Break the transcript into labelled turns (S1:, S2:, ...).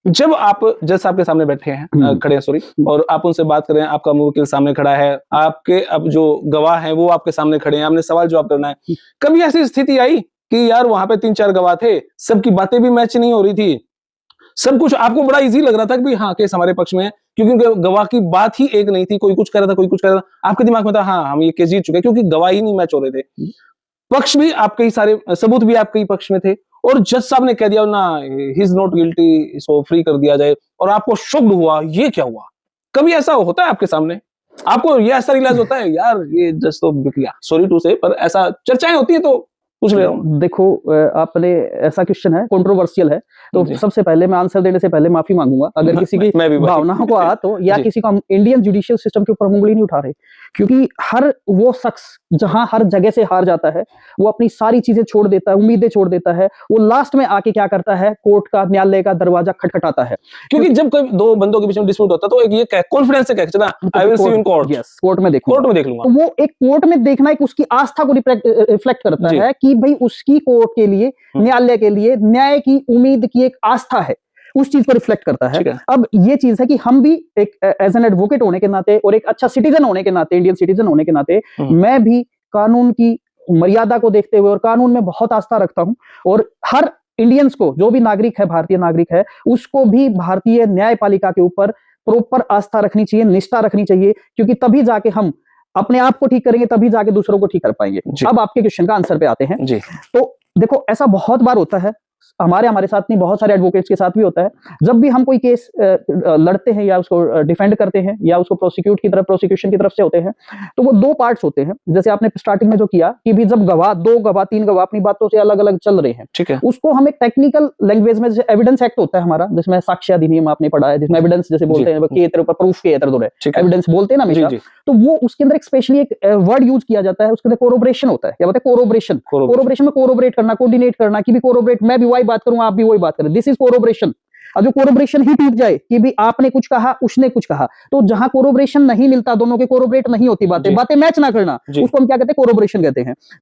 S1: जब आप जज आपके सामने बैठे हैं, खड़े हैं सॉरी, और आप उनसे बात कर रहे हैं, आपका मुवक्किल सामने खड़ा है, आपके अब जो गवाह हैं वो आपके सामने खड़े हैं, आपने सवाल जवाब करना है, कभी ऐसी स्थिति आई कि यार वहां पे 3-4 गवाह थे, सबकी बातें भी मैच नहीं हो रही थी, सब कुछ आपको बड़ा इजी लग रहा था कि भाई हाँ केस हमारे पक्ष में है, क्योंकि गवाह की बात ही एक नहीं थी, कोई कुछ कह रहा था, कोई कुछ कह रहा था, आपके दिमाग में था हाँ हम ये केस जीत चुके हैं, क्योंकि गवाह ही नहीं मैच हो रहे थे, पक्ष भी आपके ही सारे, सबूत भी आपके ही पक्ष में थे, और जज साहब ने कह दिया ना ही इज नॉट गिल्टी, इसको फ्री कर दिया जाए, और आपको शॉक्ड हुआ, ये क्या हुआ? कभी ऐसा होता है आपके सामने? आपको ये ऐसा रियलाइज होता है यार ये जज तो बिक गया, सॉरी टू से, पर ऐसा चर्चाएं होती है तो पूछ ले रहा हूं।
S2: देखो आपने ऐसा क्वेश्चन है, कंट्रोवर्शियल है, तो सबसे पहले मैं आंसर देने से पहले माफी मांगूंगा अगर किसी की भावनाओं को आ तो, या किसी को हम इंडियन जुडिशियल सिस्टम के ऊपर उंगली नहीं उठा रहे, क्योंकि हर वो शख्स जहां हर जगह से हार जाता है, वो अपनी सारी चीजें छोड़ देता है, उम्मीदें छोड़ देता है, वो लास्ट में आके क्या करता है, कोर्ट का, न्यायालय का दरवाजा खटखटाता है।
S1: क्योंकि जब कोई दो बंदों के बीच में डिस्प्यूट होता है तो एक ये कॉन्फिडेंस से कहता है I will see you in court,
S2: yes court में देखूंगा,
S1: कोर्ट में देख लूंगा,
S2: तो वो एक कोर्ट में देखना एक उसकी आस्था को रिफ्लेक्ट करता है कि भाई उसकी कोर्ट के लिए, न्यायालय के लिए न्याय की उम्मीद की एक आस्था है, उस चीज को रिफ्लेक्ट करता है। अब ये चीज है कि हम भी एक एज एन एडवोकेट होने के नाते और एक अच्छा सिटीजन होने के नाते, इंडियन सिटीजन होने के नाते, मैं भी कानून की मर्यादा को देखते हुए और कानून में बहुत आस्था रखता हूं, और हर इंडियंस को, जो भी नागरिक है, भारतीय नागरिक है, उसको भी भारतीय न्यायपालिका के ऊपर प्रॉपर आस्था रखनी चाहिए, निष्ठा रखनी चाहिए, क्योंकि तभी जाके हम अपने आप को ठीक करेंगे, तभी जाके दूसरों को ठीक कर पाएंगे। अब आपके क्वेश्चन का आंसर पे आते हैं। तो देखो ऐसा बहुत बार होता है, हमारे साथ नहीं, बहुत सारे एडवोकेट्स के साथ भी होता है, जब भी हम कोई केस लड़ते हैं या उसको डिफेंड करते हैं या उसको प्रोसिक्यूशन की तरफ से होते हैं, तो वो दो पार्ट्स होते हैं। जैसे आपने स्टार्टिंग में जो किया कि भी जब गवाह, दो गवाह, तीन गवाह अपनी बातों से अलग अलग चल रहे हैं, ठीक है, उसको हम एक टेक्निकल लैंग्वेज में, जैसे एविडेंस एक्ट होता है हमारा, जिसमें साक्ष्य अधिनियम आपने पढ़ा है, जिसमें एविडेंस जैसे बोलते हैं कि तेरे ऊपर प्रूफ के तरह दो एविडेंस बोलते हैं ना हमेशा, तो वो उसके अंदर एक स्पेशली एक वर्ड यूज किया जाता है, उसके अंदर कोरोबरेशन होता है। क्या बोलते हैं? कोरोबरेशन। कोरोबरेशन में कोरोबरेट करना, कोऑर्डिनेट करना, कि भी कोरोबरेट, मैं भी वही बात करूं, आप भी वही बात करें, दिस इज कोरोबरेशन। और जो कोरोबरेशन ही टूट जाए कि भी आपने कुछ कहा, उसने कुछ कहा, तो जहां कोरोबरेशन नहीं मिलता, दोनों के कोरोबरेट नहीं होती, बातें मैच ना करना, उसको हम क्या कहते हैं? कोरोबरेशन कहते हैं।